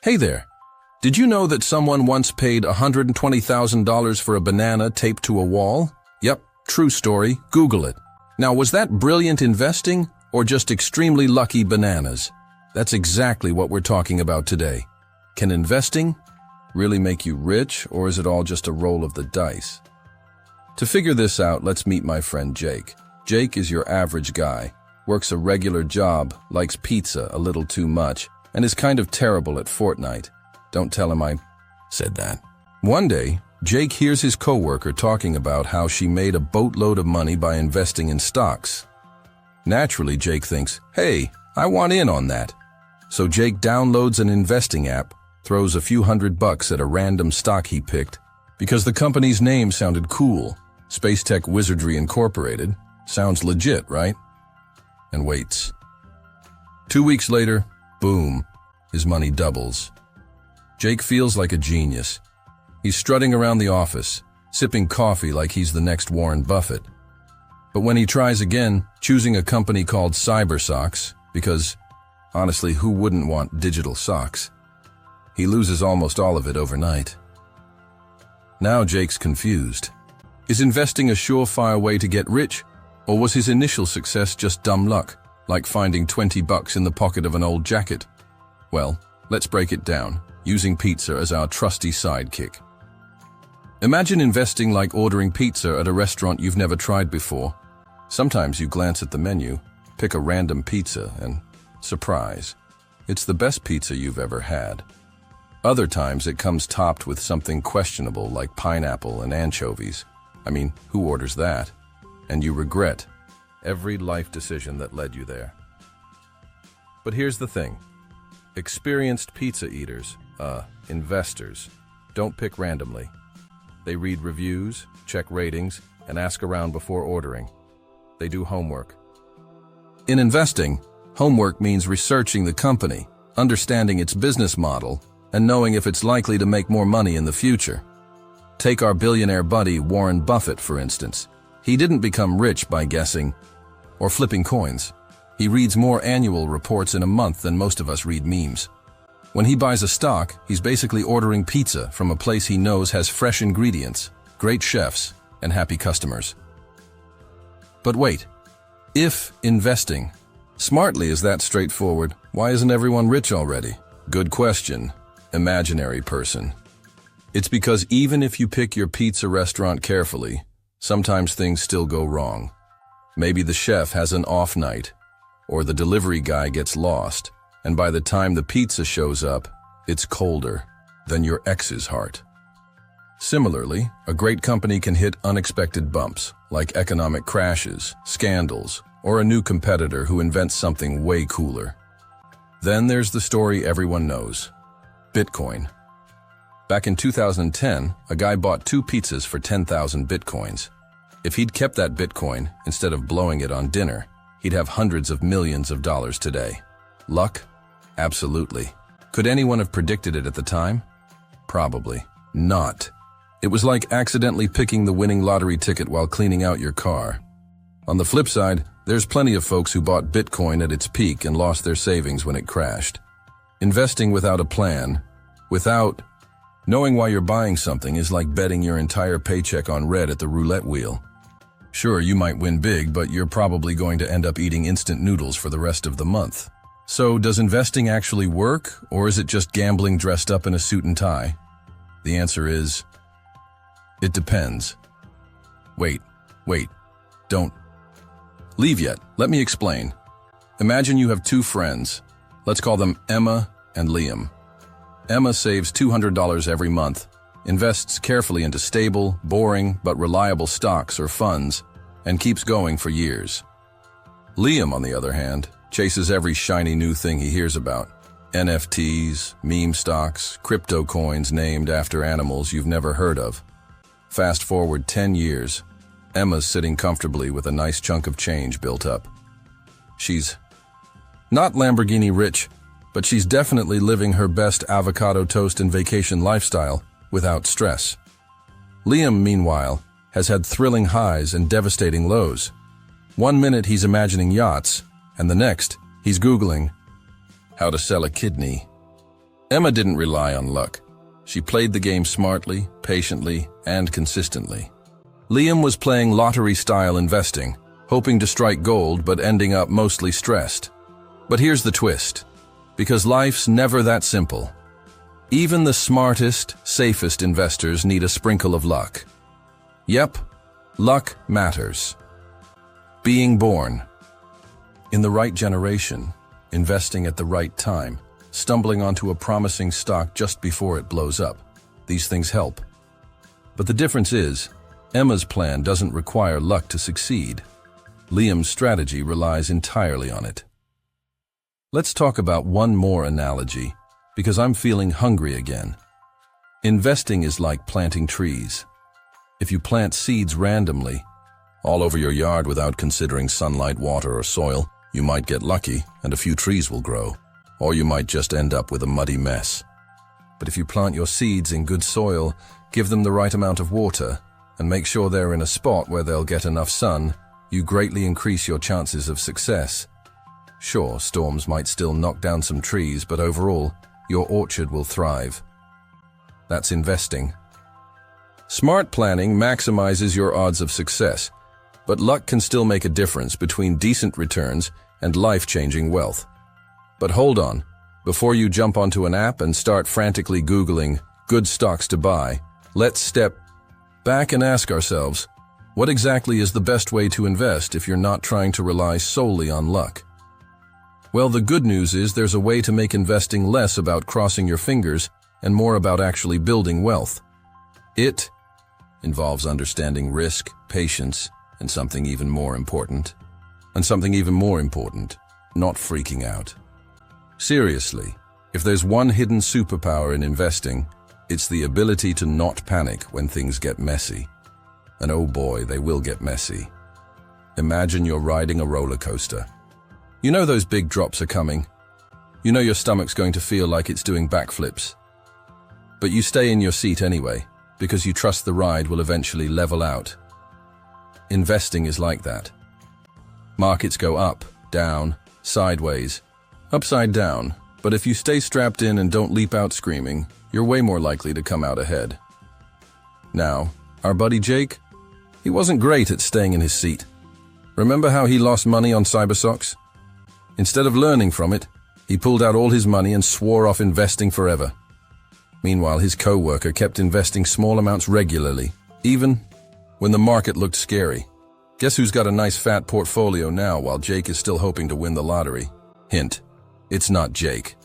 Hey there. Did you know that someone once paid $120,000 for a banana taped to a wall? Yep, true story. Google it. Now, was that brilliant investing or just extremely lucky bananas? That's exactly what we're talking about today. Can investing really make you rich, or is it all just a roll of the dice? To figure this out, let's meet my friend Jake. Jake is your average guy, works a regular job, likes pizza a little too much, and is kind of terrible at Fortnite. Don't tell him I said that. One day, Jake hears his coworker talking about how she made a boatload of money by investing in stocks. Naturally, Jake thinks, hey, I want in on that. So Jake downloads an investing app, throws a few $100 at a random stock he picked because the company's name sounded cool. Space Tech Wizardry Incorporated. Sounds legit, right? And waits. 2 weeks later, boom, his money doubles. Jake feels like a genius. He's strutting around the office, sipping coffee like he's the next Warren Buffett. But when he tries again, choosing a company called CyberSocks, because honestly, who wouldn't want digital socks? He loses almost all of it overnight. Now Jake's confused. Is investing a surefire way to get rich, or was his initial success just dumb luck, like finding $20 in the pocket of an old jacket? Well, let's break it down, using pizza as our trusty sidekick. Imagine investing like ordering pizza at a restaurant you've never tried before. Sometimes you glance at the menu, pick a random pizza, and surprise, it's the best pizza you've ever had. Other times it comes topped with something questionable like pineapple and anchovies. I mean, who orders that? And you regret every life decision that led you there. But here's the thing. Experienced pizza eaters, investors, don't pick randomly. They read reviews, check ratings, and ask around before ordering. They do homework. In investing, homework means researching the company, understanding its business model, and knowing if it's likely to make more money in the future. Take our billionaire buddy Warren Buffett, for instance. He didn't become rich by guessing or flipping coins. He reads more annual reports in a month than most of us read memes. When he buys a stock, he's basically ordering pizza from a place he knows has fresh ingredients, great chefs, and happy customers. But wait, if investing smartly is that straightforward, why isn't everyone rich already? Good question, imaginary person. It's because even if you pick your pizza restaurant carefully, sometimes things still go wrong. Maybe the chef has an off night, or the delivery guy gets lost, and by the time the pizza shows up, it's colder than your ex's heart. Similarly, a great company can hit unexpected bumps, like economic crashes, scandals, or a new competitor who invents something way cooler. Then there's the story everyone knows, Bitcoin. Back in 2010, a guy bought 2 pizzas for 10,000 Bitcoins. If he'd kept that Bitcoin instead of blowing it on dinner, he'd have hundreds of millions of dollars today. Luck? Absolutely. Could anyone have predicted it at the time? Probably not. It was like accidentally picking the winning lottery ticket while cleaning out your car. On the flip side, there's plenty of folks who bought Bitcoin at its peak and lost their savings when it crashed. Investing without a plan, without knowing why you're buying something, is like betting your entire paycheck on red at the roulette wheel. Sure, you might win big, but you're probably going to end up eating instant noodles for the rest of the month. So, does investing actually work, or is it just gambling dressed up in a suit and tie? The answer is, it depends. Wait, don't leave yet. Let me explain. Imagine you have 2 friends. Let's call them Emma and Liam. Emma saves $200 every month, invests carefully into stable, boring, but reliable stocks or funds, and keeps going for years. Liam, on the other hand, chases every shiny new thing he hears about. NFTs, meme stocks, crypto coins named after animals you've never heard of. Fast forward 10 years, Emma's sitting comfortably with a nice chunk of change built up. She's not Lamborghini rich, but she's definitely living her best avocado toast and vacation lifestyle without stress. Liam, meanwhile, has had thrilling highs and devastating lows. One minute he's imagining yachts, and the next he's Googling how to sell a kidney. Emma didn't rely on luck. She played the game smartly, patiently, and consistently. Liam was playing lottery-style investing, hoping to strike gold but ending up mostly stressed. But here's the twist. Because life's never that simple. Even the smartest, safest investors need a sprinkle of luck. Yep, luck matters. Being born. In the right generation, investing at the right time, stumbling onto a promising stock just before it blows up. These things help. But the difference is, Emma's plan doesn't require luck to succeed. Liam's strategy relies entirely on it. Let's talk about one more analogy, because I'm feeling hungry again. Investing is like planting trees. If you plant seeds randomly, all over your yard without considering sunlight, water, or soil, you might get lucky and a few trees will grow, or you might just end up with a muddy mess. But if you plant your seeds in good soil, give them the right amount of water, and make sure they're in a spot where they'll get enough sun, you greatly increase your chances of success. Sure, storms might still knock down some trees, but overall, your orchard will thrive. That's investing. Smart planning maximizes your odds of success, but luck can still make a difference between decent returns and life-changing wealth. But hold on, before you jump onto an app and start frantically Googling good stocks to buy, let's step back and ask ourselves, what exactly is the best way to invest if you're not trying to rely solely on luck? Well, the good news is there's a way to make investing less about crossing your fingers and more about actually building wealth. It involves understanding risk, patience, and something even more important, not freaking out. Seriously, if there's one hidden superpower in investing, it's the ability to not panic when things get messy. And oh boy, they will get messy. Imagine you're riding a roller coaster. You know those big drops are coming. You know your stomach's going to feel like it's doing backflips. But you stay in your seat anyway, because you trust the ride will eventually level out. Investing is like that. Markets go up, down, sideways, upside down, but if you stay strapped in and don't leap out screaming, you're way more likely to come out ahead. Now, our buddy Jake, he wasn't great at staying in his seat. Remember how he lost money on cybersocks? Instead of learning from it, he pulled out all his money and swore off investing forever. Meanwhile, his co-worker kept investing small amounts regularly, even when the market looked scary. Guess who's got a nice fat portfolio now while Jake is still hoping to win the lottery? Hint, it's not Jake.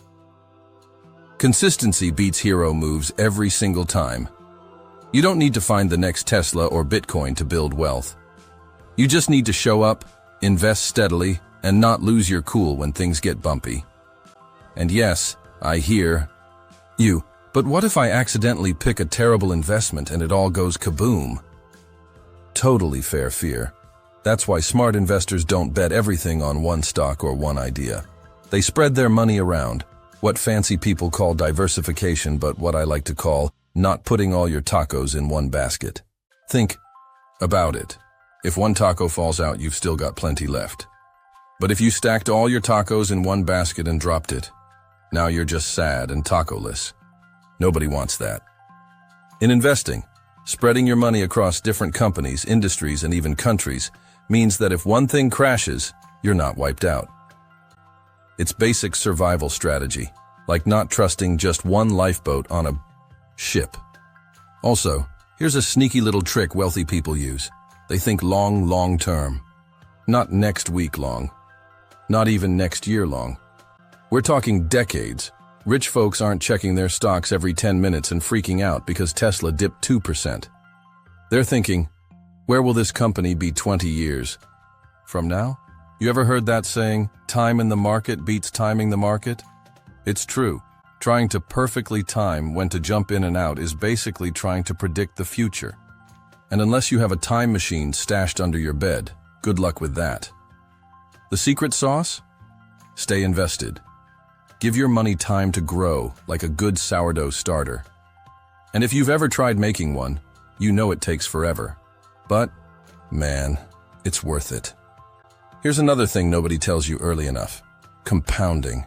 Consistency beats hero moves every single time. You don't need to find the next Tesla or Bitcoin to build wealth. You just need to show up, invest steadily, and not lose your cool when things get bumpy. And yes, I hear you, but what if I accidentally pick a terrible investment and it all goes kaboom? Totally fair fear. That's why smart investors don't bet everything on one stock or one idea. They spread their money around, what fancy people call diversification, but what I like to call not putting all your tacos in one basket. Think about it. If one taco falls out, you've still got plenty left. But if you stacked all your tacos in one basket and dropped it, now you're just sad and taco-less. Nobody wants that. In investing, spreading your money across different companies, industries, and even countries means that if one thing crashes, you're not wiped out. It's basic survival strategy, like not trusting just one lifeboat on a ship. Also, here's a sneaky little trick wealthy people use. They think long term. Not next week long. Not even next year long. We're talking decades. Rich folks aren't checking their stocks every 10 minutes and freaking out because Tesla dipped 2%. They're thinking, where will this company be 20 years from now? You ever heard that saying, time in the market beats timing the market? It's true. Trying to perfectly time when to jump in and out is basically trying to predict the future. And unless you have a time machine stashed under your bed, good luck with that. The secret sauce? Stay invested. Give your money time to grow like a good sourdough starter. And if you've ever tried making one, you know it takes forever. But, man, it's worth it. Here's another thing nobody tells you early enough. Compounding.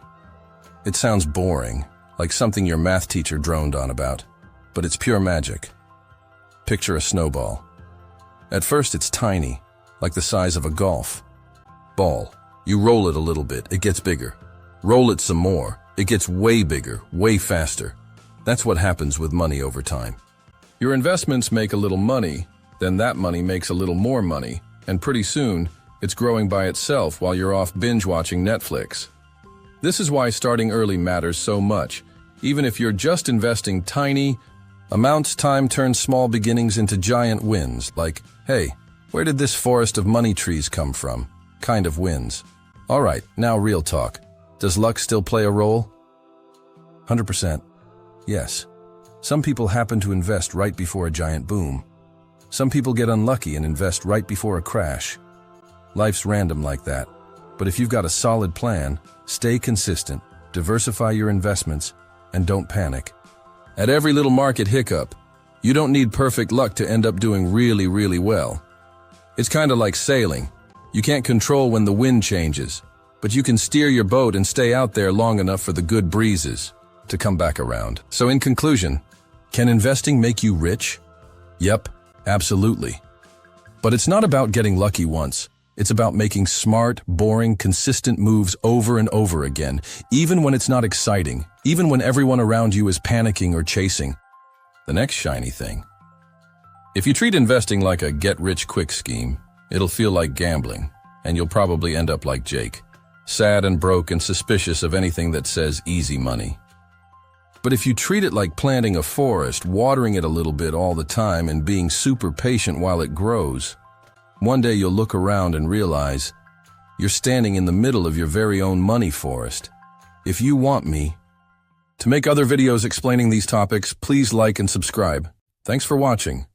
It sounds boring, like something your math teacher droned on about. But it's pure magic. Picture a snowball. At first it's tiny, like the size of a golf ball. You roll it a little bit, it gets bigger. Roll it some more, it gets way bigger, way faster. That's what happens with money over time. Your investments make a little money, then that money makes a little more money, and pretty soon, it's growing by itself while you're off binge-watching Netflix. This is why starting early matters so much. Even if you're just investing tiny amounts, time turns small beginnings into giant wins, like, hey, where did this forest of money trees come from? Kind of wins. All right, now real talk. Does luck still play a role? 100%. Yes. Some people happen to invest right before a giant boom. Some people get unlucky and invest right before a crash. Life's random like that. But if you've got a solid plan, stay consistent, diversify your investments, and don't panic. At every little market hiccup, you don't need perfect luck to end up doing really, really well. It's kind of like sailing. You can't control when the wind changes, but you can steer your boat and stay out there long enough for the good breezes to come back around. So in conclusion, can investing make you rich? Yep, absolutely. But it's not about getting lucky once. It's about making smart, boring, consistent moves over and over again, even when it's not exciting, even when everyone around you is panicking or chasing the next shiny thing. If you treat investing like a get-rich-quick scheme, it'll feel like gambling, and you'll probably end up like Jake, sad and broke and suspicious of anything that says easy money. But if you treat it like planting a forest, watering it a little bit all the time and being super patient while it grows, one day you'll look around and realize you're standing in the middle of your very own money forest. If you want me to make other videos explaining these topics, please like and subscribe. Thanks for watching.